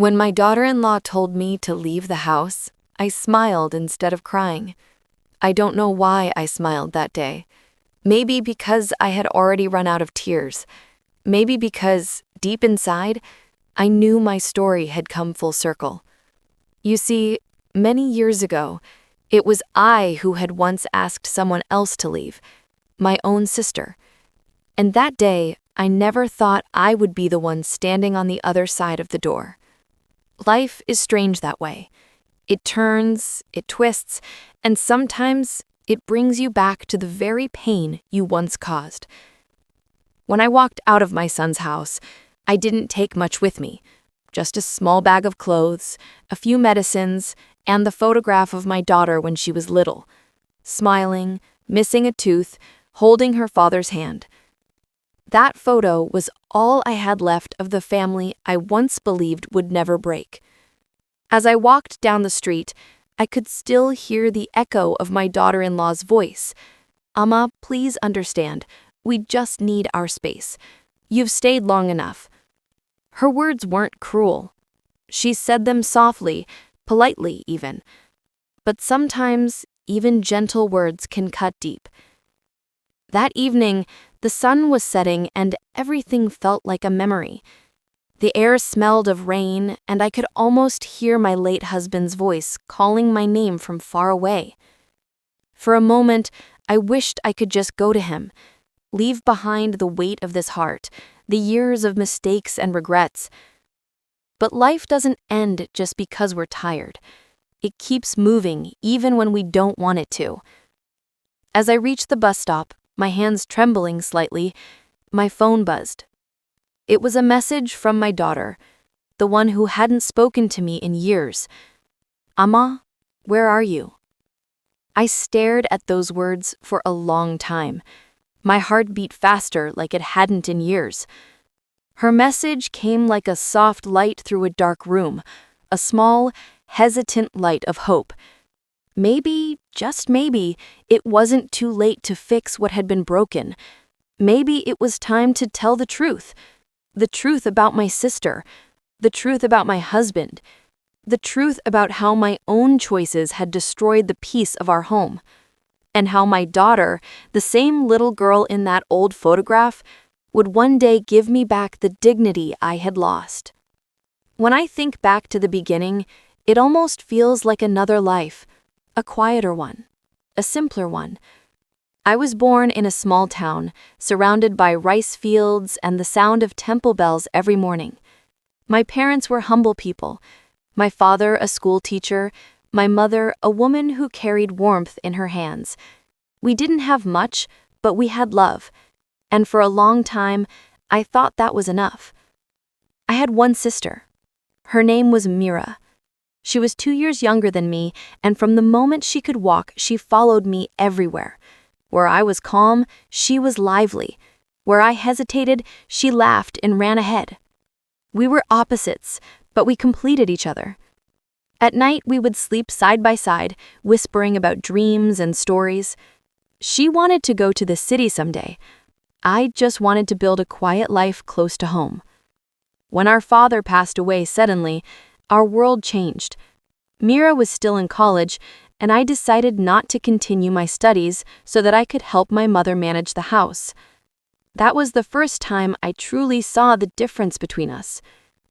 When my daughter-in-law told me to leave the house, I smiled instead of crying. I don't know why I smiled that day. Maybe because I had already run out of tears. Maybe because, deep inside, I knew my story had come full circle. You see, many years ago, it was I who had once asked someone else to leave, my own sister. And that day, I never thought I would be the one standing on the other side of the door. Life is strange that way. It turns, it twists, and sometimes it brings you back to the very pain you once caused. When I walked out of my son's house, I didn't take much with me. Just a small bag of clothes, a few medicines, and the photograph of my daughter when she was little, smiling, missing a tooth, holding her father's hand. That photo was all I had left of the family I once believed would never break. As I walked down the street, I could still hear the echo of my daughter-in-law's voice. "Amma, please understand, we just need our space. You've stayed long enough." Her words weren't cruel. She said them softly, politely even. But sometimes, even gentle words can cut deep. That evening, the sun was setting and everything felt like a memory. The air smelled of rain, and I could almost hear my late husband's voice calling my name from far away. For a moment, I wished I could just go to him, leave behind the weight of this heart, the years of mistakes and regrets. But life doesn't end just because we're tired. It keeps moving even when we don't want it to. As I reached the bus stop, my hands trembling slightly, my phone buzzed. It was a message from my daughter, the one who hadn't spoken to me in years. "Amma, where are you?" I stared at those words for a long time. My heart beat faster like it hadn't in years. Her message came like a soft light through a dark room, a small, hesitant light of hope. Maybe, just maybe, it wasn't too late to fix what had been broken. Maybe it was time to tell the truth. The truth about my sister, the truth about my husband, the truth about how my own choices had destroyed the peace of our home, and how my daughter, the same little girl in that old photograph, would one day give me back the dignity I had lost. When I think back to the beginning, it almost feels like another life, a quieter one, a simpler one. I was born in a small town, surrounded by rice fields and the sound of temple bells every morning. My parents were humble people. My father, a school teacher, my mother, a woman who carried warmth in her hands. We didn't have much, but we had love. And for a long time, I thought that was enough. I had one sister. Her name was Mira. She was 2 years younger than me, and from the moment she could walk, she followed me everywhere. Where I was calm, she was lively. Where I hesitated, she laughed and ran ahead. We were opposites, but we completed each other. At night, we would sleep side by side, whispering about dreams and stories. She wanted to go to the city someday. I just wanted to build a quiet life close to home. When our father passed away suddenly, our world changed. Mira was still in college, and I decided not to continue my studies so that I could help my mother manage the house. That was the first time I truly saw the difference between us.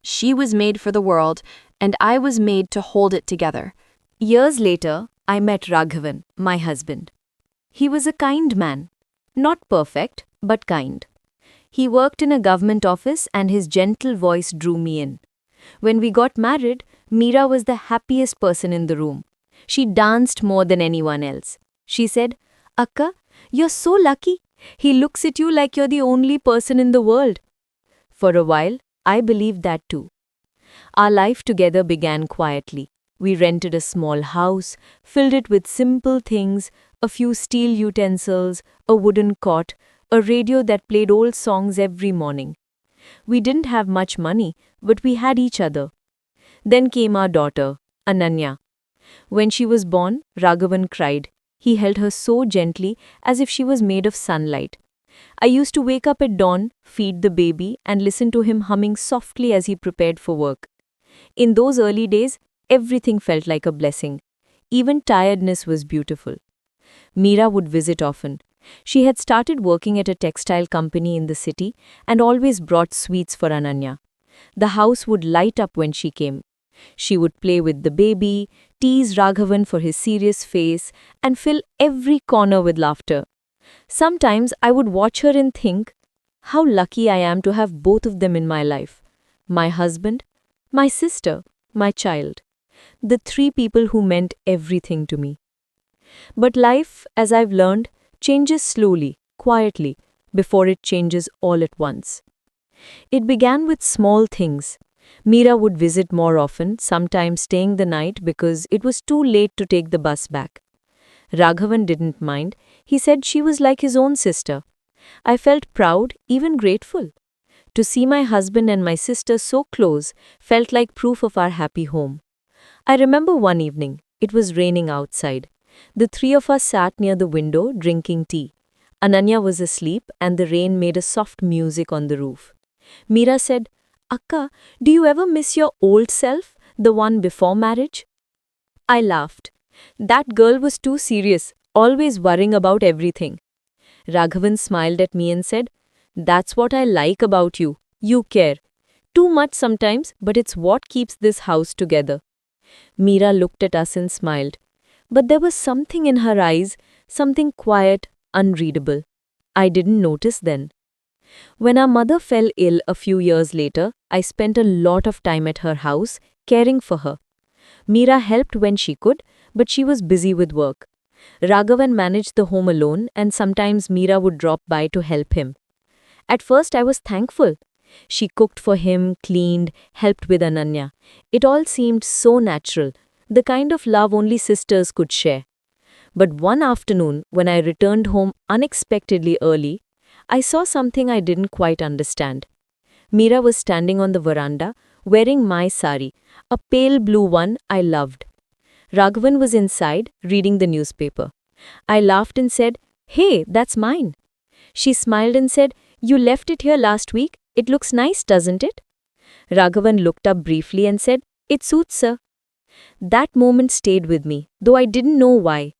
She was made for the world, and I was made to hold it together. Years later, I met Raghavan, my husband. He was a kind man. Not perfect, but kind. He worked in a government office and his gentle voice drew me in. When we got married, Mira was the happiest person in the room. She danced more than anyone else. She said, "Akka, you're so lucky. He looks at you like you're the only person in the world." For a while, I believed that too. Our life together began quietly. We rented a small house, filled it with simple things, a few steel utensils, a wooden cot, a radio that played old songs every morning. We didn't have much money, but we had each other. Then came our daughter, Ananya. When she was born, Raghavan cried. He held her so gently as if she was made of sunlight. I used to wake up at dawn, feed the baby, and listen to him humming softly as he prepared for work. In those early days, everything felt like a blessing. Even tiredness was beautiful. Meera would visit often. She had started working at a textile company in the city and always brought sweets for Ananya. The house would light up when she came. She would play with the baby, tease Raghavan for his serious face, and fill every corner with laughter. Sometimes I would watch her and think, how lucky I am to have both of them in my life. My husband, my sister, my child. The three people who meant everything to me. But life, as I've learned, changes slowly, quietly, before it changes all at once. It began with small things. Meera would visit more often, sometimes staying the night because it was too late to take the bus back. Raghavan didn't mind. He said she was like his own sister. I felt proud, even grateful. To see my husband and my sister so close felt like proof of our happy home. I remember one evening. It was raining outside. The three of us sat near the window drinking tea. Ananya was asleep and the rain made a soft music on the roof. Meera said, Akka, do you ever miss your old self, the one before marriage? I laughed. That girl was too serious, always worrying about everything. Raghavan smiled at me and said, That's what I like about you. You care. Too much sometimes, but it's what keeps this house together. Meera looked at us and smiled. But there was something in her eyes, something quiet, unreadable. I didn't notice then. When our mother fell ill a few years later, I spent a lot of time at her house, caring for her. Meera helped when she could, but she was busy with work. Raghavan managed the home alone, and sometimes Meera would drop by to help him. At first, I was thankful. She cooked for him, cleaned, helped with Ananya. It all seemed so natural, the kind of love only sisters could share. But one afternoon, when I returned home unexpectedly early, I saw something I didn't quite understand. Meera was standing on the veranda, wearing my sari, a pale blue one I loved. Raghavan was inside, reading the newspaper. I laughed and said, Hey, that's mine. She smiled and said, You left it here last week. It looks nice, doesn't it? Raghavan looked up briefly and said, It suits, sir. That moment stayed with me, though I didn't know why.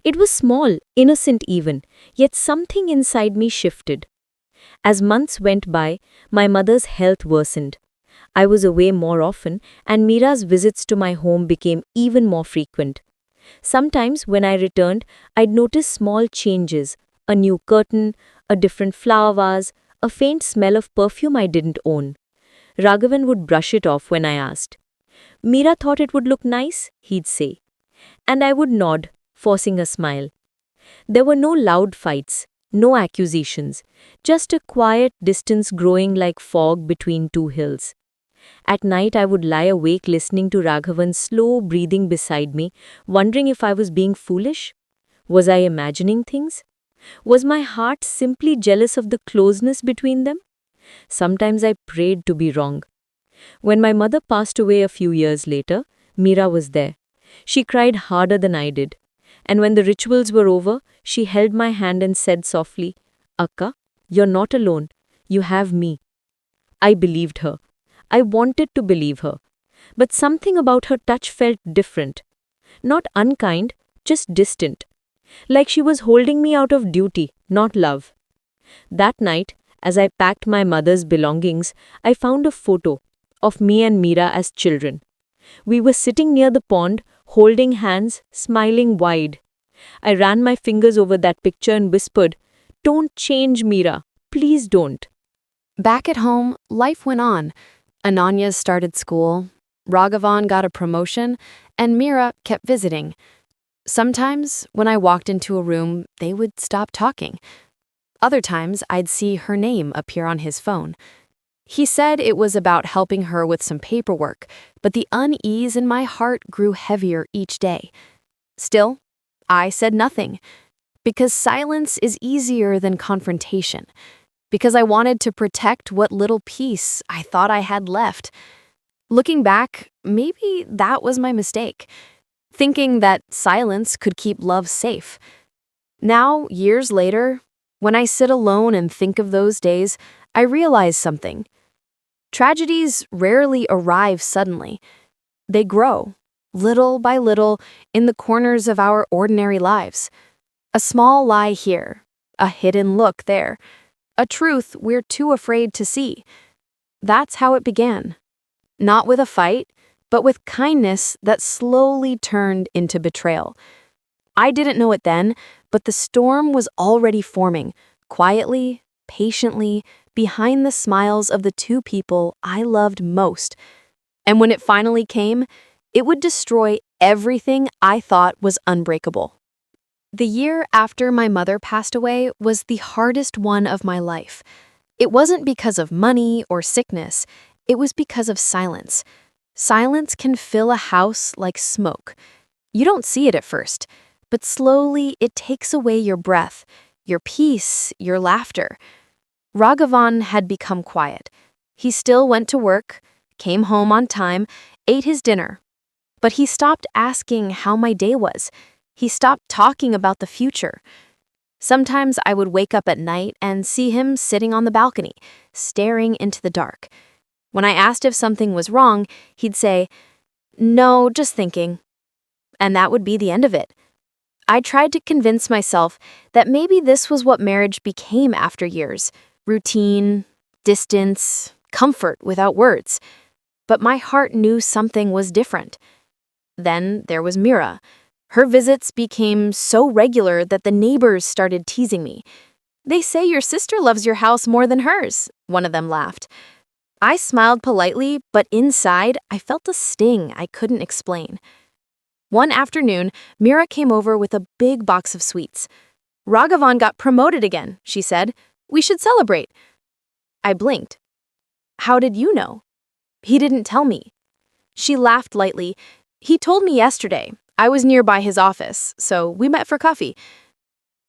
It was small, innocent even, yet something inside me shifted. As months went by, my mother's health worsened. I was away more often, and Meera's visits to my home became even more frequent. Sometimes, when I returned, I'd notice small changes, a new curtain, a different flower vase, a faint smell of perfume I didn't own. Raghavan would brush it off when I asked. Meera thought it would look nice, he'd say. And I would nod, forcing a smile. There were no loud fights, no accusations, just a quiet distance growing like fog between two hills. At night I would lie awake listening to Raghavan's slow breathing beside me, wondering if I was being foolish. Was I imagining things? Was my heart simply jealous of the closeness between them? Sometimes I prayed to be wrong. When my mother passed away a few years later, Meera was there. She cried harder than I did. And when the rituals were over, she held my hand and said softly, Akka, you're not alone. You have me. I believed her. I wanted to believe her. But something about her touch felt different. Not unkind, just distant. Like she was holding me out of duty, not love. That night, as I packed my mother's belongings, I found a photo of me and Meera as children. We were sitting near the pond, holding hands, smiling wide. I ran my fingers over that picture and whispered, Don't change, Meera. Please don't. Back at home, life went on. Ananya started school, Raghavan got a promotion, and Meera kept visiting. Sometimes, when I walked into a room, they would stop talking. Other times, I'd see her name appear on his phone. He said it was about helping her with some paperwork, but the unease in my heart grew heavier each day. Still, I said nothing, because silence is easier than confrontation, because I wanted to protect what little peace I thought I had left. Looking back, maybe that was my mistake, thinking that silence could keep love safe. Now, years later, when I sit alone and think of those days, I realize something. Tragedies rarely arrive suddenly. They grow, little by little, in the corners of our ordinary lives. A small lie here, a hidden look there, a truth we're too afraid to see. That's how it began. Not with a fight, but with kindness that slowly turned into betrayal. I didn't know it then, but the storm was already forming, quietly, patiently, behind the smiles of the two people I loved most. And when it finally came, it would destroy everything I thought was unbreakable. The year after my mother passed away was the hardest one of my life. It wasn't because of money or sickness, it was because of silence. Silence can fill a house like smoke. You don't see it at first, but slowly it takes away your breath, your peace, your laughter. Raghavan had become quiet. He still went to work, came home on time, ate his dinner. But he stopped asking how my day was. He stopped talking about the future. Sometimes I would wake up at night and see him sitting on the balcony, staring into the dark. When I asked if something was wrong, he'd say, "No, just thinking." And that would be the end of it. I tried to convince myself that maybe this was what marriage became after years: routine, distance, comfort without words. But my heart knew something was different. Then there was Mira. Her visits became so regular that the neighbors started teasing me. "They say your sister loves your house more than hers," one of them laughed. I smiled politely, but inside I felt a sting I couldn't explain. One afternoon, Mira came over with a big box of sweets. "Raghavan got promoted again," she said. "We should celebrate." I blinked. "How did you know?" "He didn't tell me." She laughed lightly. "He told me yesterday. I was nearby his office, so we met for coffee."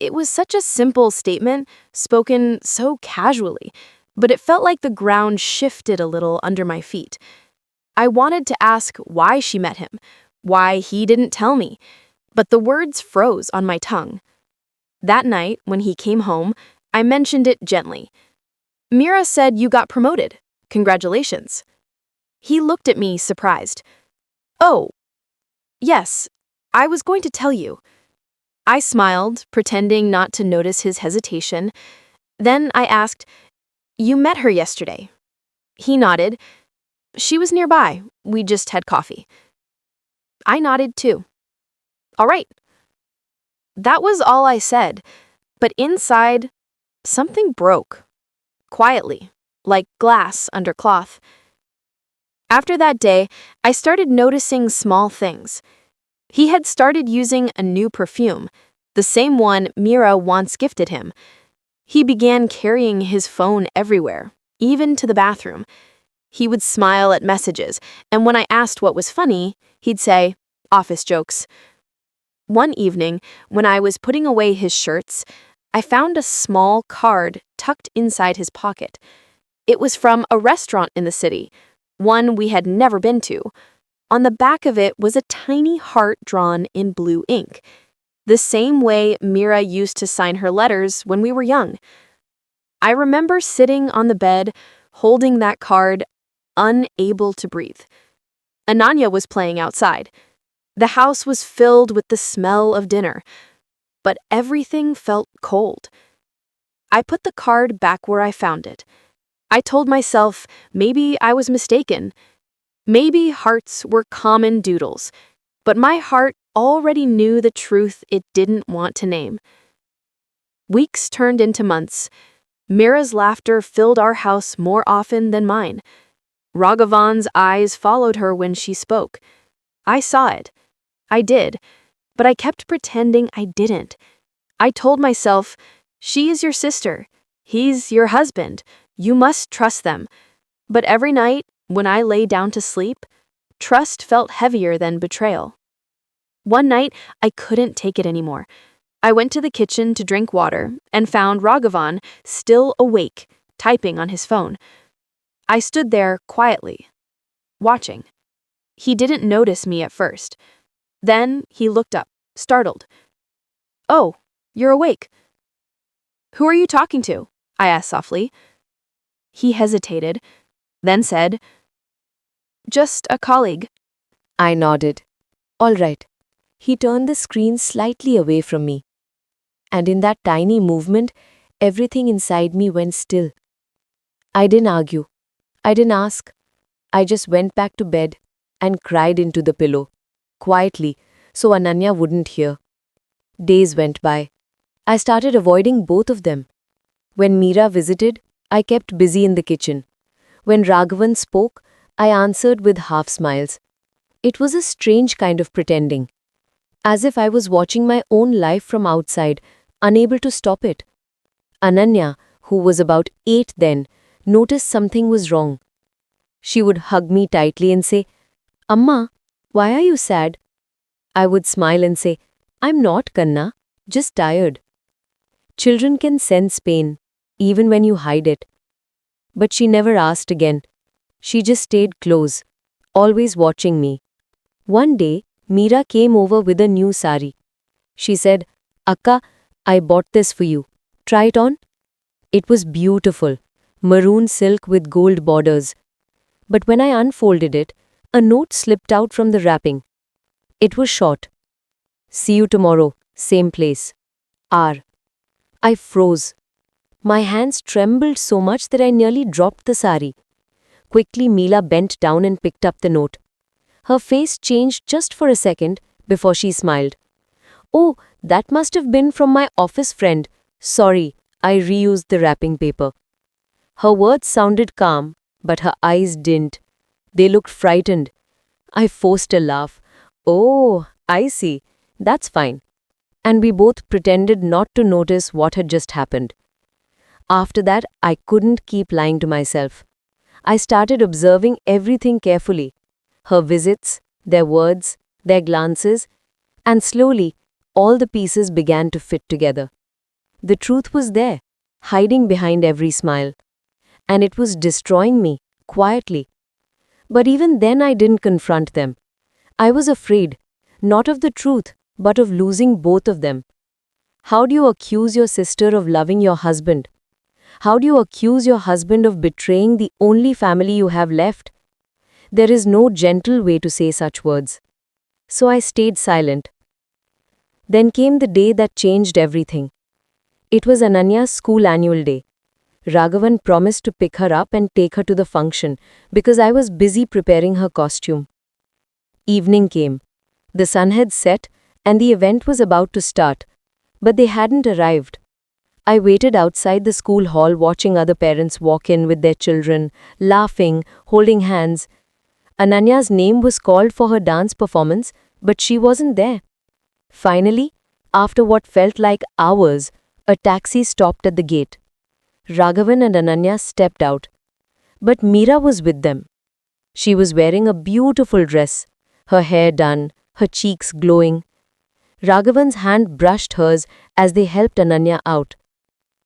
It was such a simple statement, spoken so casually, but it felt like the ground shifted a little under my feet. I wanted to ask why she met him, why he didn't tell me, but the words froze on my tongue. That night, when he came home, I mentioned it gently. "Mira said you got promoted. Congratulations." He looked at me, surprised. "Oh, yes, I was going to tell you." I smiled, pretending not to notice his hesitation. Then I asked, "You met her yesterday?" He nodded. "She was nearby. We just had coffee." I nodded too. "All right." That was all I said, but inside, something broke. Quietly, like glass under cloth. After that day, I started noticing small things. He had started using a new perfume, the same one Mira once gifted him. He began carrying his phone everywhere, even to the bathroom. He would smile at messages, and when I asked what was funny, he'd say, "Office jokes." One evening, when I was putting away his shirts, I found a small card tucked inside his pocket. It was from a restaurant in the city, one we had never been to. On the back of it was a tiny heart drawn in blue ink, the same way Mira used to sign her letters when we were young. I remember sitting on the bed, holding that card, unable to breathe. Ananya was playing outside. The house was filled with the smell of dinner, but everything felt cold. I put the card back where I found it. I told myself maybe I was mistaken. Maybe hearts were common doodles, but my heart already knew the truth it didn't want to name. Weeks turned into months. Mira's laughter filled our house more often than mine. Raghavan's eyes followed her when she spoke. I saw it. I did, but I kept pretending I didn't. I told myself, "She is your sister. He's your husband. You must trust them." But every night, when I lay down to sleep, trust felt heavier than betrayal. One night, I couldn't take it anymore. I went to the kitchen to drink water and found Raghavan still awake, typing on his phone. I stood there quietly, watching. He didn't notice me at first. Then he looked up, startled. "Oh, you're awake." "Who are you talking to?" I asked softly. He hesitated. then said, "Just a colleague." I nodded. All right. He turned the screen slightly away from me. And in that tiny movement, everything inside me went still. I didn't argue. I didn't ask. I just went back to bed and cried into the pillow, quietly, so Ananya wouldn't hear. Days went by. I started avoiding both of them. When Meera visited, I kept busy in the kitchen. When Raghavan spoke, I answered with half smiles. It was a strange kind of pretending, as if I was watching my own life from outside, unable to stop it. Ananya, who was about 8 then, noticed something was wrong. She would hug me tightly and say, "Amma, why are you sad?" I would smile and say, "I'm not, Kanna, just tired." Children can sense pain, even when you hide it. But she never asked again. She just stayed close, always watching me. One day, Meera came over with a new sari. She said, "Akka, I bought this for you. Try it on." It was beautiful, maroon silk with gold borders. But when I unfolded it, a note slipped out from the wrapping. It was short. "See you tomorrow, same place. R." I froze. My hands trembled so much that I nearly dropped the sari. Quickly, Meela bent down and picked up the note. Her face changed just for a second before she smiled. "Oh, that must have been from my office friend. Sorry, I reused the wrapping paper." Her words sounded calm, but her eyes didn't. They looked frightened. I forced a laugh. "Oh, I see. That's fine." And we both pretended not to notice what had just happened. After that, I couldn't keep lying to myself. I started observing everything carefully. Her visits, their words, their glances, and slowly, all the pieces began to fit together. The truth was there, hiding behind every smile. And it was destroying me, quietly. But even then I didn't confront them. I was afraid, not of the truth, but of losing both of them. How do you accuse your sister of loving your husband? How do you accuse your husband of betraying the only family you have left? There is no gentle way to say such words. So I stayed silent. Then came the day that changed everything. It was Ananya's school annual day. Raghavan promised to pick her up and take her to the function because I was busy preparing her costume. Evening came. The sun had set and the event was about to start, but they hadn't arrived. I waited outside the school hall watching other parents walk in with their children, laughing, holding hands. Ananya's name was called for her dance performance, but she wasn't there. Finally, after what felt like hours, a taxi stopped at the gate. Raghavan and Ananya stepped out. But Meera was with them. She was wearing a beautiful dress, her hair done, her cheeks glowing. Raghavan's hand brushed hers as they helped Ananya out.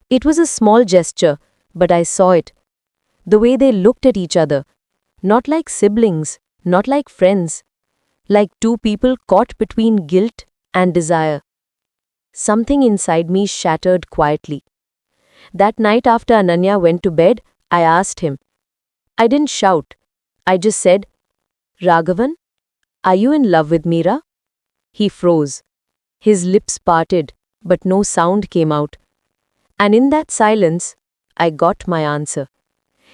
It was a small gesture, but I saw it. The way they looked at each other, not like siblings, not like friends, like two people caught between guilt and desire. Something inside me shattered quietly. That night after Ananya went to bed, I asked him. I didn't shout. I just said, "Raghavan, are you in love with Meera?" He froze. His lips parted, but no sound came out. And in that silence, I got my answer.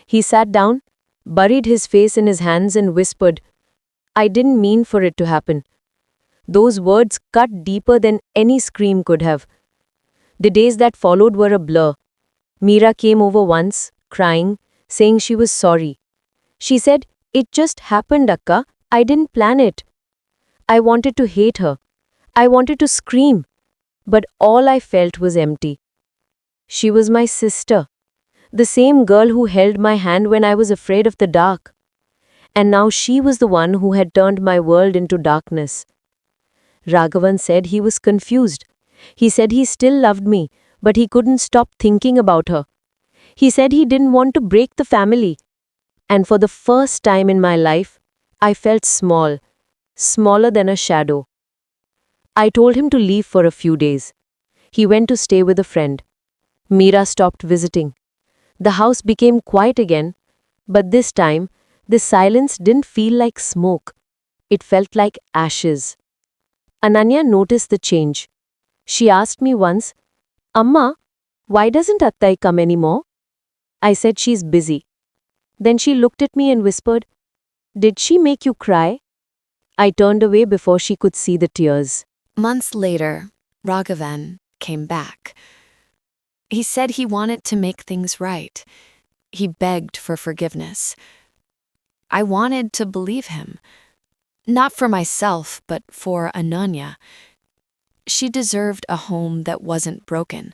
He sat down, buried his face in his hands and whispered, "I didn't mean for it to happen." Those words cut deeper than any scream could have. The days that followed were a blur. Meera came over once, crying, saying she was sorry. She said, "It just happened, Akka. I didn't plan it." I wanted to hate her. I wanted to scream. But all I felt was empty. She was my sister, the same girl who held my hand when I was afraid of the dark. And now she was the one who had turned my world into darkness. Raghavan said he was confused. He said he still loved me, but he couldn't stop thinking about her. He said he didn't want to break the family. And for the first time in my life, I felt small, smaller than a shadow. I told him to leave for a few days. He went to stay with a friend. Meera stopped visiting. The house became quiet again, But this time, the silence didn't feel like smoke. It felt like ashes. Ananya noticed the change. She asked me once, Amma, why doesn't Attai come anymore? I said she's busy. Then she looked at me and whispered, Did she make you cry? I turned away before she could see the tears. Months later, Raghavan came back. He said he wanted to make things right. He begged for forgiveness. I wanted to believe him. Not for myself, but for Ananya. She deserved a home that wasn't broken.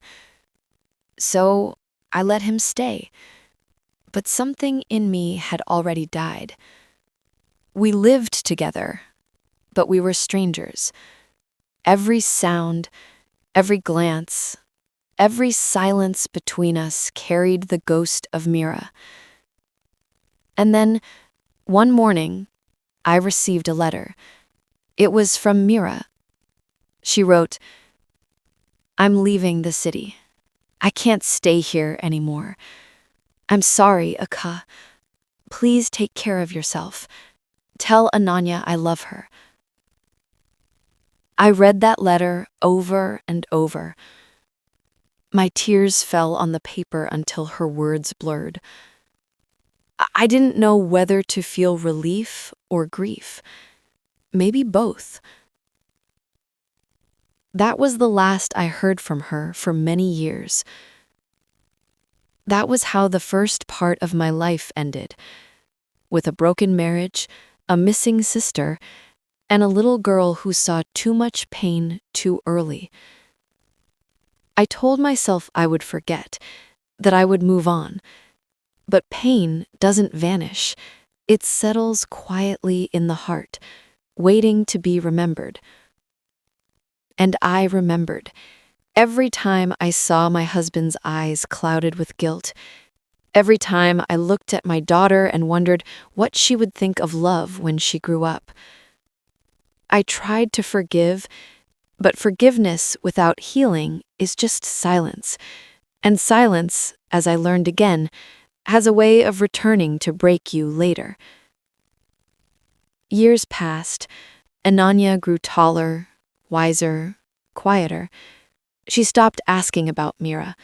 So I let him stay. But something in me had already died. We lived together, but we were strangers. Every sound, every glance, every silence between us carried the ghost of Mira. And then, one morning, I received a letter. It was from Mira. She wrote, I'm leaving the city. I can't stay here anymore. I'm sorry, Akka. Please take care of yourself. Tell Ananya I love her. I read that letter over and over. My tears fell on the paper until her words blurred. I didn't know whether to feel relief or grief. Maybe both. That was the last I heard from her for many years. That was how the first part of my life ended, with a broken marriage, a missing sister, and a little girl who saw too much pain too early. I told myself I would forget, that I would move on. But pain doesn't vanish. It settles quietly in the heart, waiting to be remembered. And I remembered. Every time I saw my husband's eyes clouded with guilt, every time I looked at my daughter and wondered what she would think of love when she grew up. I tried to forgive, but forgiveness without healing is just silence. And silence, as I learned again, has a way of returning to break you later. Years passed. Ananya grew taller, wiser, quieter. She stopped asking about Mira.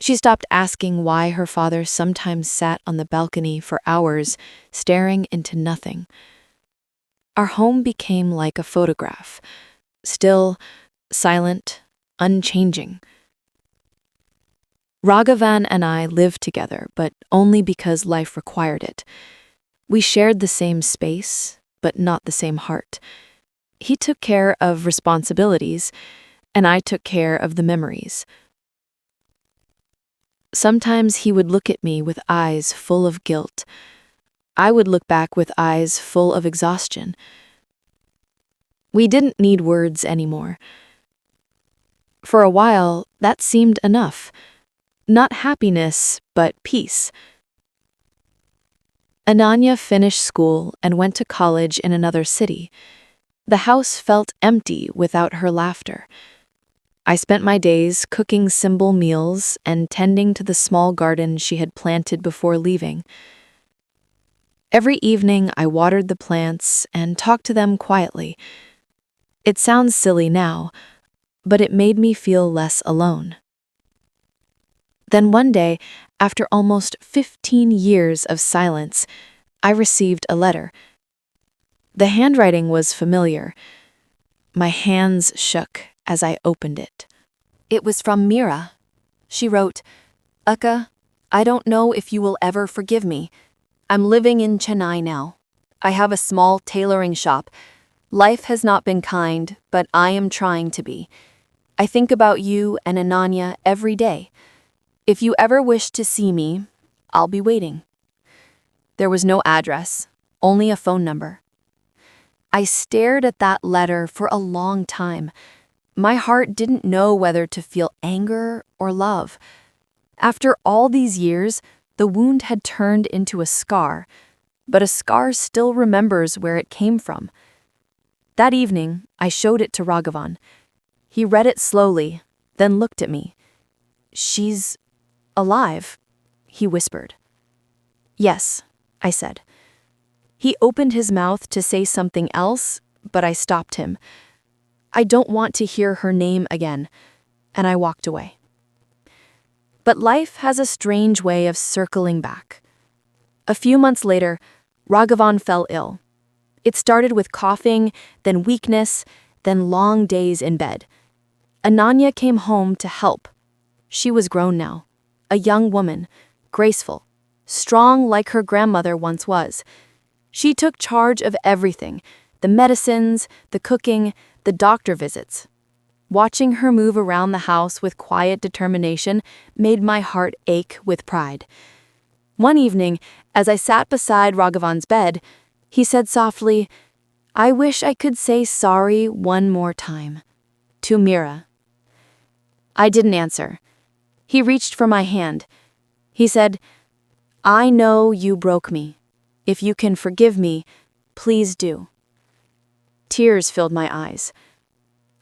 She stopped asking why her father sometimes sat on the balcony for hours, staring into nothing. Our home became like a photograph, still, silent, unchanging. Raghavan and I lived together, but only because life required it. We shared the same space, but not the same heart. He took care of responsibilities, and I took care of the memories. Sometimes he would look at me with eyes full of guilt. I would look back with eyes full of exhaustion. We didn't need words anymore. For a while, that seemed enough. Not happiness, but peace. Ananya finished school and went to college in another city. The house felt empty without her laughter. I spent my days cooking simple meals and tending to the small garden she had planted before leaving. Every evening, I watered the plants and talked to them quietly. It sounds silly now, but it made me feel less alone. Then one day, after almost 15 years of silence, I received a letter. The handwriting was familiar. My hands shook as I opened it. It was from Mira. She wrote, Akka, I don't know if you will ever forgive me. I'm living in Chennai now. I have a small tailoring shop. Life has not been kind, but I am trying to be. I think about you and Ananya every day. If you ever wish to see me, I'll be waiting. There was no address, only a phone number. I stared at that letter for a long time. My heart didn't know whether to feel anger or love. After all these years, the wound had turned into a scar, but a scar still remembers where it came from. That evening, I showed it to Raghavan. He read it slowly, then looked at me. She's alive, he whispered. Yes, I said. He opened his mouth to say something else, but I stopped him. I don't want to hear her name again, and I walked away. But life has a strange way of circling back. A few months later, Raghavan fell ill. It started with coughing, then weakness, then long days in bed. Ananya came home to help. She was grown now, a young woman, graceful, strong like her grandmother once was. She took charge of everything, the medicines, the cooking, the doctor visits. Watching her move around the house with quiet determination made my heart ache with pride. One evening, as I sat beside Raghavan's bed, he said softly, "I wish I could say sorry one more time. To Mira." I didn't answer. He reached for my hand. He said, "I know you broke me. If you can forgive me, please do." Tears filled my eyes.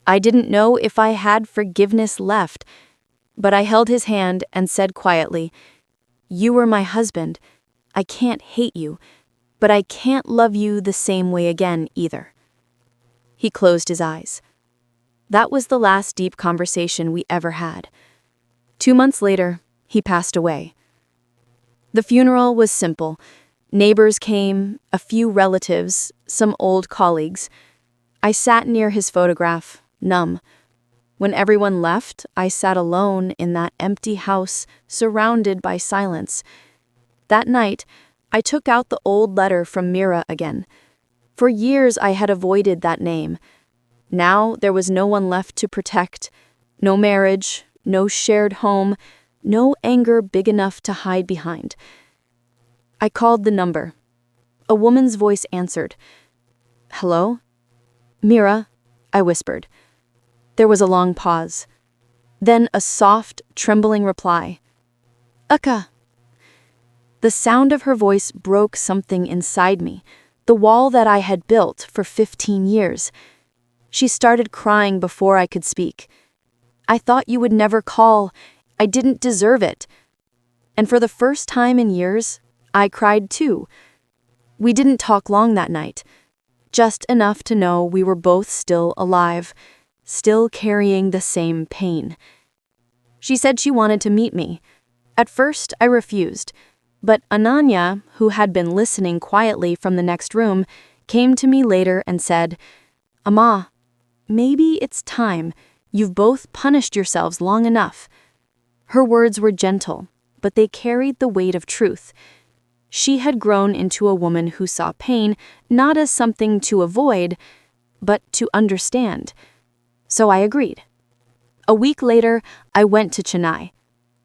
I didn't know if I had forgiveness left, but I held his hand and said quietly, "You were my husband. I can't hate you, but I can't love you the same way again either." He closed his eyes. That was the last deep conversation we ever had. 2 months later, he passed away. The funeral was simple. Neighbors came, a few relatives, some old colleagues. I sat near his photograph, numb. When everyone left, I sat alone in that empty house, surrounded by silence. That night, I took out the old letter from Mira again. For years I had avoided that name. Now there was no one left to protect. No marriage, no shared home, no anger big enough to hide behind. I called the number. A woman's voice answered. "Hello?" "Mira," I whispered. There was a long pause. Then a soft, trembling reply. "Akka." The sound of her voice broke something inside me, the wall that I had built for 15 years. She started crying before I could speak. "I thought you would never call. I didn't deserve it." And for the first time in years, I cried too. We didn't talk long that night, just enough to know we were both still alive, still carrying the same pain. She said she wanted to meet me. At first, I refused, but Ananya, who had been listening quietly from the next room, came to me later and said, "Amma, maybe it's time. You've both punished yourselves long enough." Her words were gentle, but they carried the weight of truth. She had grown into a woman who saw pain not as something to avoid, but to understand. So I agreed. A week later, I went to Chennai.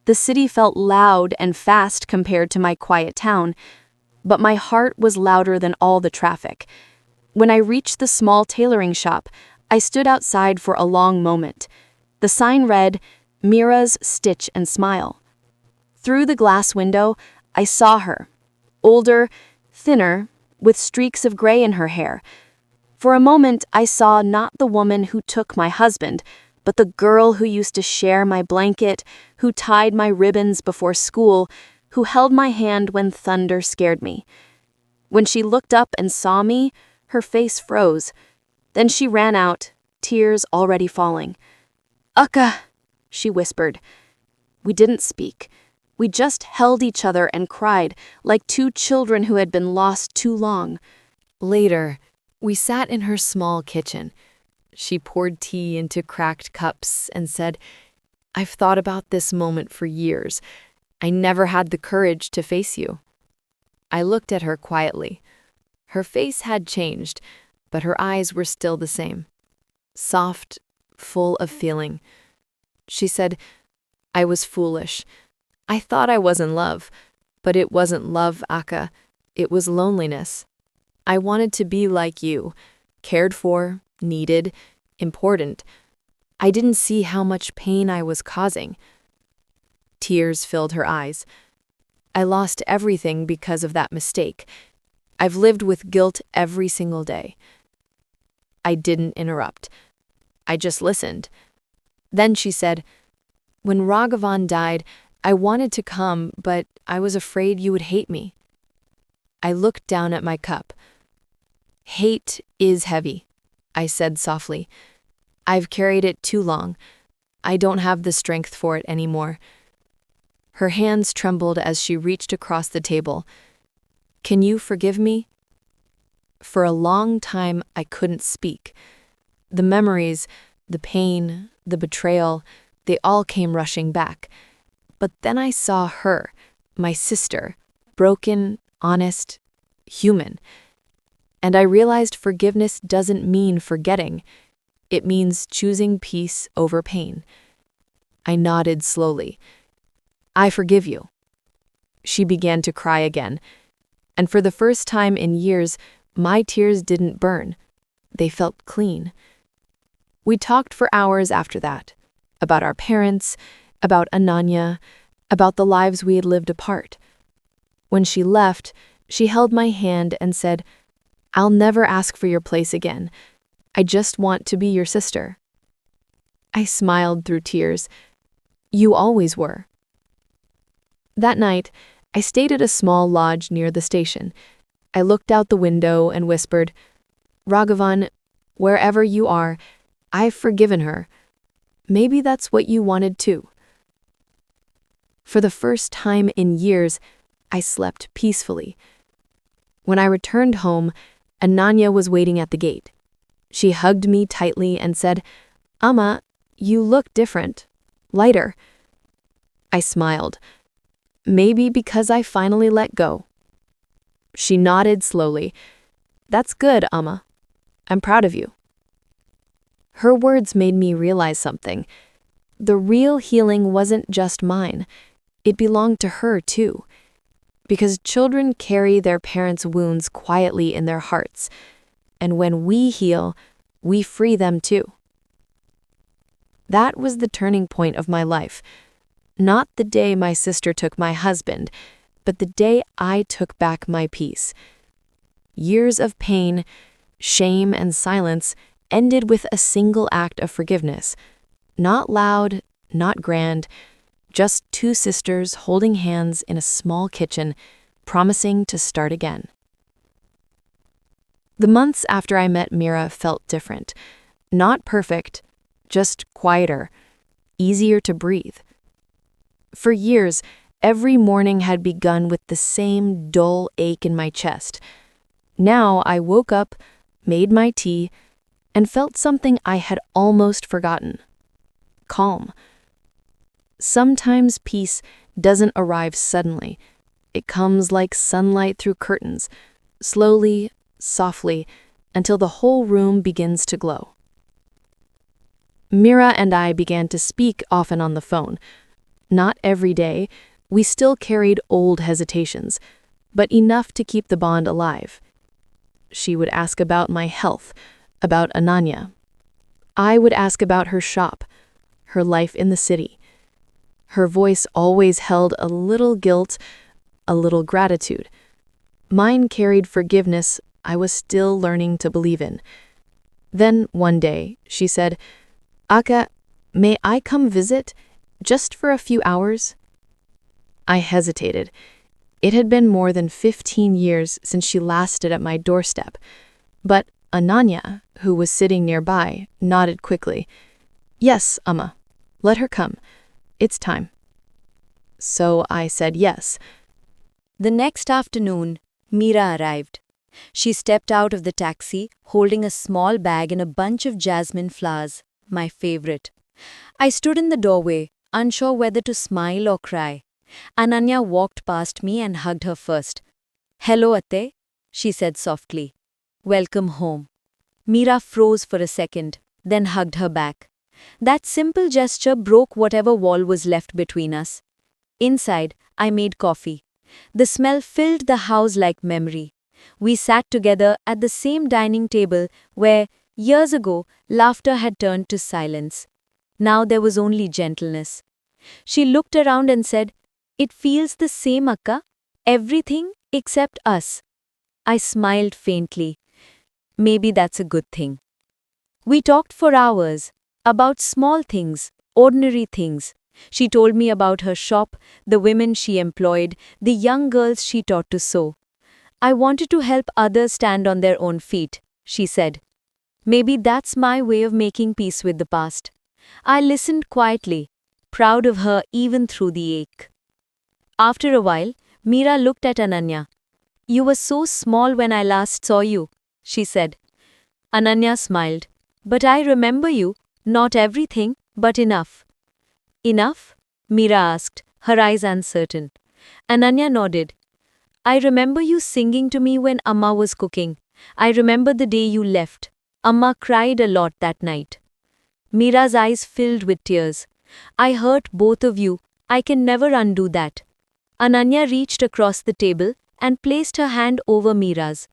The city felt loud and fast compared to my quiet town, but my heart was louder than all the traffic. When I reached the small tailoring shop, I stood outside for a long moment. The sign read, "Mira's Stitch and Smile." Through the glass window, I saw her, older, thinner, with streaks of gray in her hair. For a moment, I saw not the woman who took my husband, but the girl who used to share my blanket, who tied my ribbons before school, who held my hand when thunder scared me. When she looked up and saw me, her face froze. Then she ran out, tears already falling. "Akka," she whispered. We didn't speak. We just held each other and cried, like two children who had been lost too long. Later, we sat in her small kitchen. She poured tea into cracked cups and said, "I've thought about this moment for years. I never had the courage to face you." I looked at her quietly. Her face had changed, but her eyes were still the same. Soft, full of feeling. She said, "I was foolish. I thought I was in love, but it wasn't love, Akka. It was loneliness. I wanted to be like you, cared for, needed, important. I didn't see how much pain I was causing." Tears filled her eyes. "I lost everything because of that mistake. I've lived with guilt every single day." I didn't interrupt. I just listened. Then she said, "When Raghavan died, I wanted to come, but I was afraid you would hate me. I looked down at my cup. Hate is heavy, I said softly. I've carried it too long. I don't have the strength for it anymore. Her hands trembled as she reached across the table. Can you forgive me? For a long time, I couldn't speak. The memories, the pain, the betrayal, they all came rushing back. But then I saw her, my sister, broken, honest, human. And I realized forgiveness doesn't mean forgetting. It means choosing peace over pain. I nodded slowly. I forgive you. She began to cry again. And for the first time in years, my tears didn't burn. They felt clean. We talked for hours after that, about our parents, about Ananya, about the lives we had lived apart. When she left, she held my hand and said, I'll never ask for your place again. I just want to be your sister. I smiled through tears. You always were. That night, I stayed at a small lodge near the station. I looked out the window and whispered, Raghavan, wherever you are, I've forgiven her. Maybe that's what you wanted too. For the first time in years, I slept peacefully. When I returned home, Ananya was waiting at the gate. She hugged me tightly and said, Amma, you look different, lighter. I smiled. Maybe because I finally let go. She nodded slowly. That's good, Amma. I'm proud of you. Her words made me realize something. The real healing wasn't just mine. It belonged to her too. Because children carry their parents' wounds quietly in their hearts. And when we heal, we free them too. That was the turning point of my life. Not the day my sister took my husband, but the day I took back my peace. Years of pain, shame, and silence ended with a single act of forgiveness. Not loud, not grand, just two sisters holding hands in a small kitchen, promising to start again. The months after I met Mira felt different. Not perfect, just quieter, easier to breathe. For years, every morning had begun with the same dull ache in my chest. Now I woke up, made my tea, and felt something I had almost forgotten. Calm. Sometimes peace doesn't arrive suddenly. It comes like sunlight through curtains, slowly, softly, until the whole room begins to glow. Mira and I began to speak often on the phone. Not every day, we still carried old hesitations, but enough to keep the bond alive. She would ask about my health, about Ananya. I would ask about her shop, her life in the city. Her voice always held a little guilt, a little gratitude. Mine carried forgiveness I was still learning to believe in. Then one day, she said, Akka, may I come visit? Just for a few hours? I hesitated. It had been more than 15 years since she last stood at my doorstep. But Ananya, who was sitting nearby, nodded quickly. Yes, Amma. Let her come. It's time. So I said yes. The next afternoon, Mira arrived. She stepped out of the taxi, holding a small bag and a bunch of jasmine flowers, my favorite. I stood in the doorway, unsure whether to smile or cry. Ananya walked past me and hugged her first. Hello, Atte, she said softly. Welcome home. Mira froze for a second, then hugged her back. That simple gesture broke whatever wall was left between us. Inside, I made coffee. The smell filled the house like memory. We sat together at the same dining table where, years ago, laughter had turned to silence. Now there was only gentleness. She looked around and said, It feels the same, Akka. Everything except us. I smiled faintly. Maybe that's a good thing. We talked for hours, about small things, ordinary things. She told me about her shop, the women she employed, the young girls she taught to sew. I wanted to help others stand on their own feet, she said. Maybe that's my way of making peace with the past. I listened quietly, proud of her even through the ache. After a while, Meera looked at Ananya. You were so small when I last saw you, she said. Ananya smiled. But I remember you, not everything, but enough. Enough? Meera asked, her eyes uncertain. Ananya nodded. I remember you singing to me when Amma was cooking. I remember the day you left. Amma cried a lot that night. Meera's eyes filled with tears. I hurt both of you. I can never undo that. Ananya reached across the table and placed her hand over Meera's.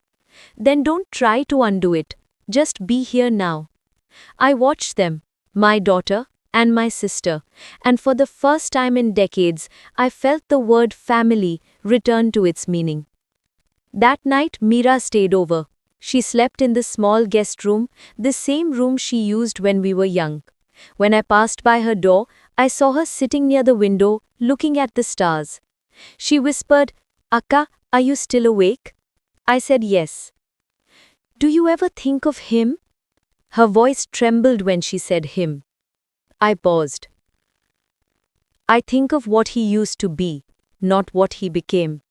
Then don't try to undo it. Just be here now. I watched them, my daughter and my sister, and for the first time in decades, I felt the word family return to its meaning. That night, Meera stayed over. She slept in the small guest room, the same room she used when we were young. When I passed by her door, I saw her sitting near the window, looking at the stars. She whispered, Akka, are you still awake? I said yes. Do you ever think of him? Her voice trembled when she said him. I paused. I think of what he used to be, not what he became.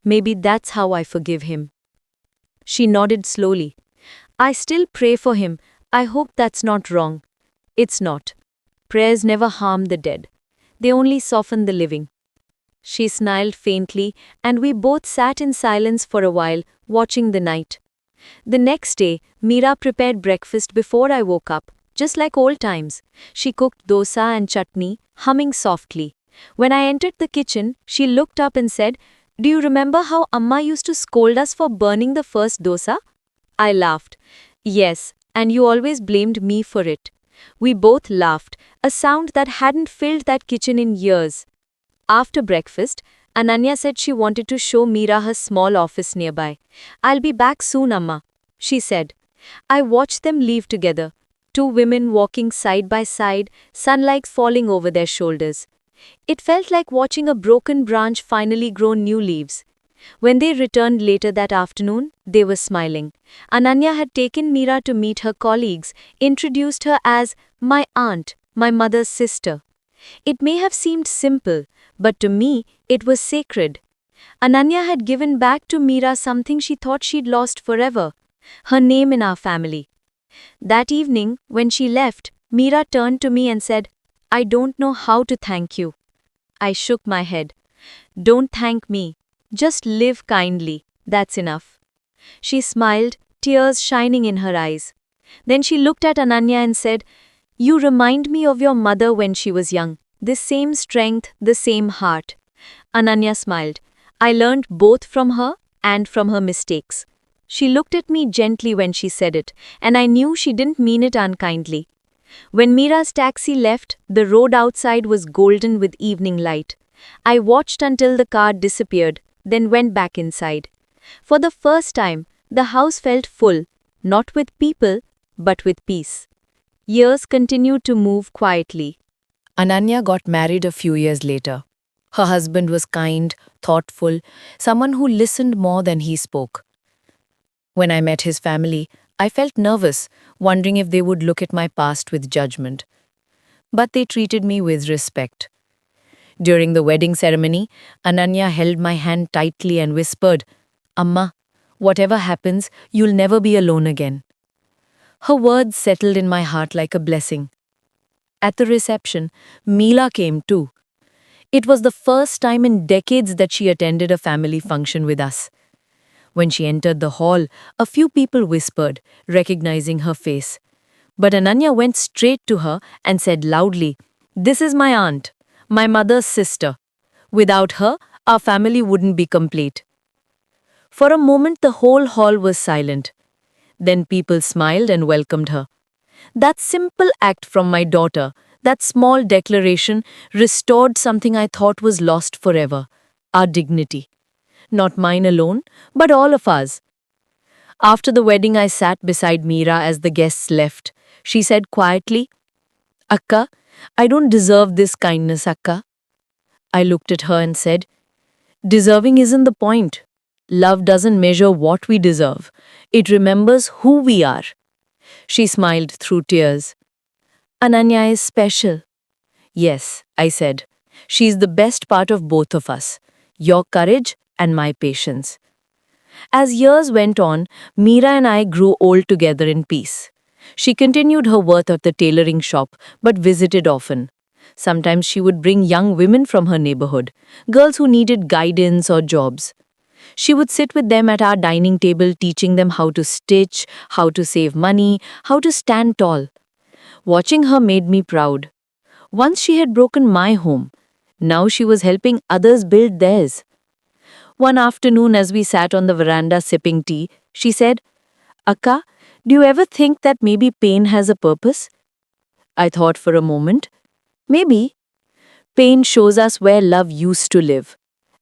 Maybe that's how I forgive him. She nodded slowly. I still pray for him. I hope that's not wrong. It's not. Prayers never harm the dead. They only soften the living. She smiled faintly, and we both sat in silence for a while, watching the night. The next day, Meera prepared breakfast before I woke up, just like old times. She cooked dosa and chutney, humming softly. When I entered the kitchen, she looked up and said, Do you remember how Amma used to scold us for burning the first dosa? I laughed. Yes, and you always blamed me for it. We both laughed, a sound that hadn't filled that kitchen in years. After breakfast, Ananya said she wanted to show Meera her small office nearby. I'll be back soon, Amma, she said. I watched them leave together. Two women walking side by side, sunlight falling over their shoulders. It felt like watching a broken branch finally grow new leaves. When they returned later that afternoon, they were smiling. Ananya had taken Meera to meet her colleagues, introduced her as my aunt, my mother's sister. It may have seemed simple, but to me, it was sacred. Ananya had given back to Meera something she thought she'd lost forever, her name in our family. That evening, when she left, Meera turned to me and said, I don't know how to thank you. I shook my head. Don't thank me. Just live kindly. That's enough. She smiled, tears shining in her eyes. Then she looked at Ananya and said, You remind me of your mother when she was young. The same strength, the same heart. Ananya smiled. I learned both from her and from her mistakes. She looked at me gently when she said it, and I knew she didn't mean it unkindly. When Meera's taxi left, the road outside was golden with evening light. I watched until the car disappeared, then went back inside. For the first time, the house felt full, not with people, but with peace. Years continued to move quietly. Ananya got married a few years later. Her husband was kind, thoughtful, someone who listened more than he spoke. When I met his family, I felt nervous, wondering if they would look at my past with judgment. But they treated me with respect. During the wedding ceremony, Ananya held my hand tightly and whispered, Amma, whatever happens, you'll never be alone again. Her words settled in my heart like a blessing. At the reception, Meela came too. It was the first time in decades that she attended a family function with us. When she entered the hall, a few people whispered, recognizing her face. But Ananya went straight to her and said loudly, This is my aunt, my mother's sister. Without her, our family wouldn't be complete. For a moment, the whole hall was silent. Then people smiled and welcomed her. That simple act from my daughter, that small declaration, restored something I thought was lost forever, our dignity. Not mine alone, but all of us. After the wedding, I sat beside Meera as the guests left. She said quietly, Akka, I don't deserve this kindness, Akka. I looked at her and said, Deserving isn't the point. Love doesn't measure what we deserve. It remembers who we are. She smiled through tears. Ananya is special. Yes, I said. She's the best part of both of us. Your courage and my patience. As years went on, Meera and I grew old together in peace. She continued her work at the tailoring shop, but visited often. Sometimes she would bring young women from her neighborhood, girls who needed guidance or jobs. She would sit with them at our dining table, teaching them how to stitch, how to save money, how to stand tall. Watching her made me proud. Once she had broken my home. Now she was helping others build theirs. One afternoon, as we sat on the veranda sipping tea, she said, Akka, do you ever think that maybe pain has a purpose? I thought for a moment. Maybe. Pain shows us where love used to live.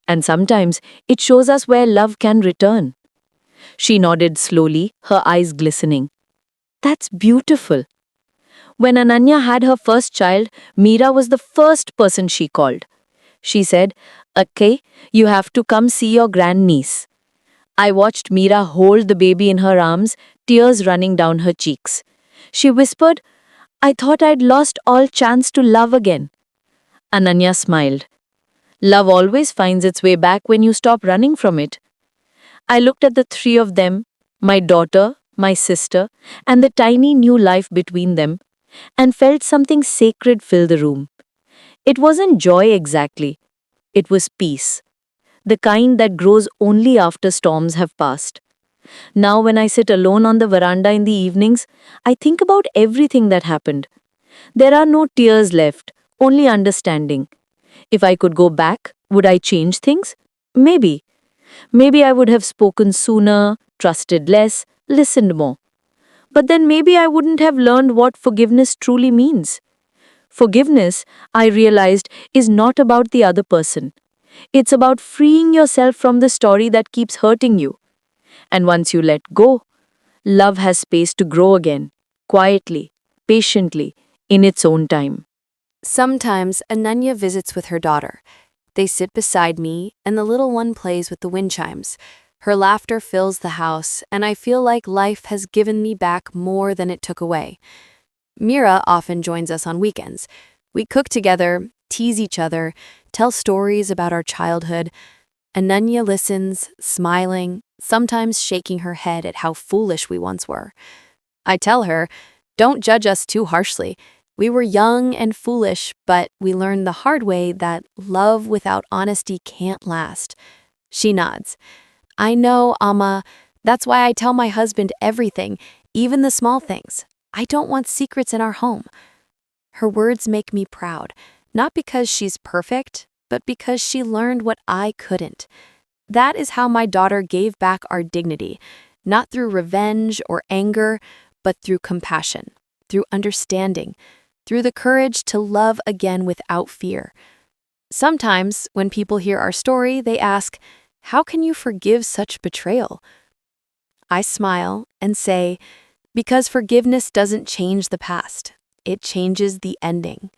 And sometimes it shows us where love can return. She nodded slowly, her eyes glistening. That's beautiful. When Ananya had her first child, Meera was the first person she called. She said, Okay, you have to come see your grandniece. I watched Meera hold the baby in her arms, tears running down her cheeks. She whispered, I thought I'd lost all chance to love again. Ananya smiled. Love always finds its way back when you stop running from it. I looked at the three of them, my daughter, my sister, and the tiny new life between them, and felt something sacred fill the room. It wasn't joy exactly. It was peace. The kind that grows only after storms have passed. Now, when I sit alone on the veranda in the evenings, I think about everything that happened. There are no tears left, only understanding. If I could go back, would I change things? Maybe. Maybe I would have spoken sooner, trusted less, listened more. But then maybe I wouldn't have learned what forgiveness truly means. Forgiveness, I realized, is not about the other person. It's about freeing yourself from the story that keeps hurting you. And once you let go, love has space to grow again, quietly, patiently, in its own time. Sometimes Ananya visits with her daughter. They sit beside me, and the little one plays with the wind chimes. Her laughter fills the house, and I feel like life has given me back more than it took away. Meera often joins us on weekends. We cook together, tease each other, tell stories about our childhood. Ananya listens, smiling, sometimes shaking her head at how foolish we once were. I tell her, don't judge us too harshly. We were young and foolish, but we learned the hard way that love without honesty can't last. She nods. I know, Amma. That's why I tell my husband everything, even the small things. I don't want secrets in our home. Her words make me proud, not because she's perfect, but because she learned what I couldn't. That is how my daughter gave back our dignity, not through revenge or anger, but through compassion, through understanding, through the courage to love again without fear. Sometimes, when people hear our story, they ask, how can you forgive such betrayal? I smile and say, because forgiveness doesn't change the past, it changes the ending.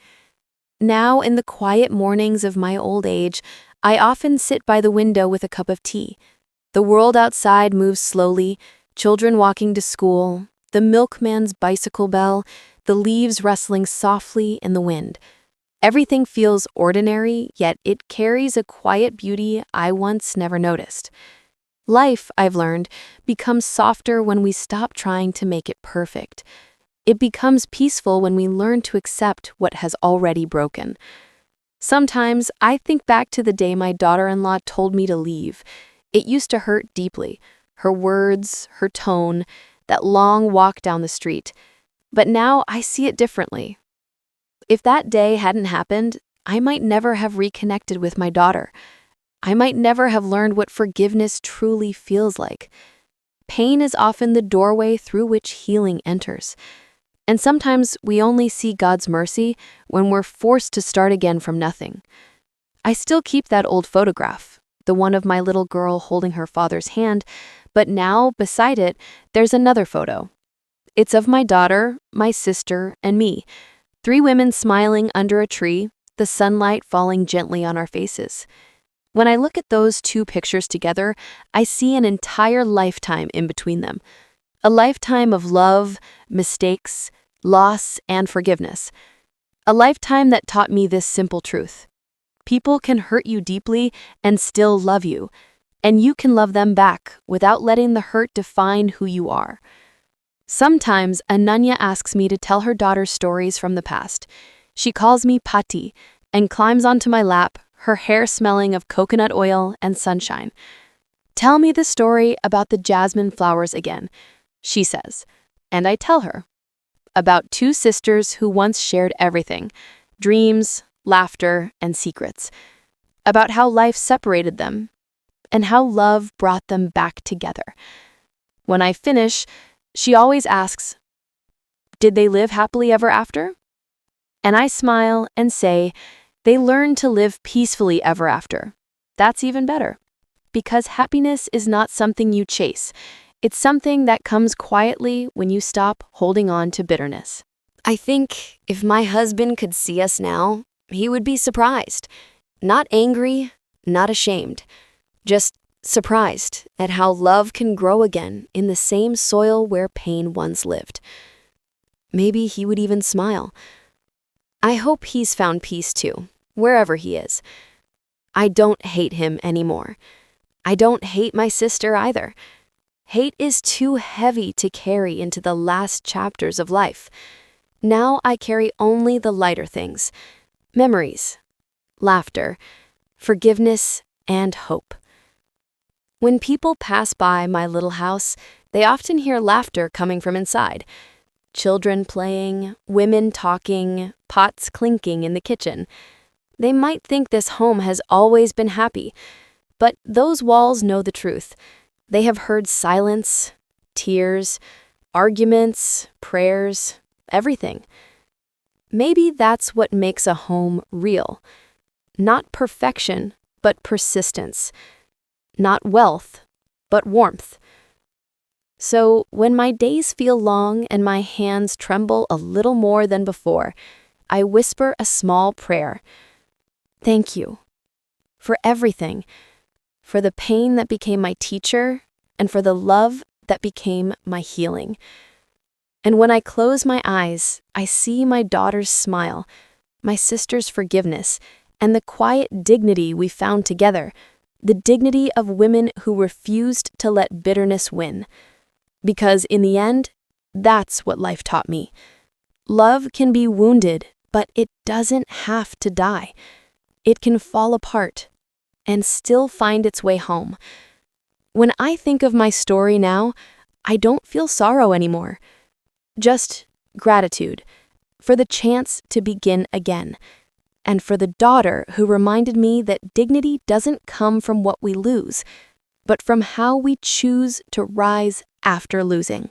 Now, in the quiet mornings of my old age, I often sit by the window with a cup of tea. The world outside moves slowly, children walking to school, the milkman's bicycle bell, the leaves rustling softly in the wind. Everything feels ordinary, yet it carries a quiet beauty I once never noticed. Life, I've learned, becomes softer when we stop trying to make it perfect. It becomes peaceful when we learn to accept what has already broken. Sometimes I think back to the day my daughter-in-law told me to leave. It used to hurt deeply. Her words, her tone, that long walk down the street. But now I see it differently. If that day hadn't happened, I might never have reconnected with my daughter. I might never have learned what forgiveness truly feels like. Pain is often the doorway through which healing enters. And sometimes we only see God's mercy when we're forced to start again from nothing. I still keep that old photograph, the one of my little girl holding her father's hand, but now, beside it, there's another photo. It's of my daughter, my sister, and me, 3 women smiling under a tree, the sunlight falling gently on our faces. When I look at those two pictures together, I see an entire lifetime in between them. A lifetime of love, mistakes, loss, and forgiveness. A lifetime that taught me this simple truth. People can hurt you deeply and still love you, and you can love them back without letting the hurt define who you are. Sometimes Ananya asks me to tell her daughter stories from the past. She calls me Pati and climbs onto my lap, her hair smelling of coconut oil and sunshine. "Tell me the story about the jasmine flowers again," she says, and I tell her. About two sisters who once shared everything, dreams, laughter, and secrets. About how life separated them, and how love brought them back together. When I finish, she always asks, "Did they live happily ever after?" And I smile and say, "They learned to live peacefully ever after. That's even better. Because happiness is not something you chase. It's something that comes quietly when you stop holding on to bitterness." I think if my husband could see us now, he would be surprised. Not angry, not ashamed. Just surprised at how love can grow again in the same soil where pain once lived. Maybe he would even smile. I hope he's found peace too, wherever he is. I don't hate him anymore. I don't hate my sister either. Hate is too heavy to carry into the last chapters of life. Now I carry only the lighter things. Memories, laughter, forgiveness, and hope. When people pass by my little house, they often hear laughter coming from inside. Children playing, women talking, pots clinking in the kitchen. They might think this home has always been happy, but those walls know the truth. They have heard silence, tears, arguments, prayers, everything. Maybe that's what makes a home real. Not perfection, but persistence. Not wealth, but warmth. So when my days feel long and my hands tremble a little more than before, I whisper a small prayer. Thank you for everything, for the pain that became my teacher, and for the love that became my healing. And when I close my eyes, I see my daughter's smile, my sister's forgiveness, and the quiet dignity we found together, the dignity of women who refused to let bitterness win. Because in the end, that's what life taught me. Love can be wounded, but it doesn't have to die. It can fall apart and still find its way home. When I think of my story now, I don't feel sorrow anymore. Just gratitude for the chance to begin again, and for the daughter who reminded me that dignity doesn't come from what we lose, but from how we choose to rise after losing.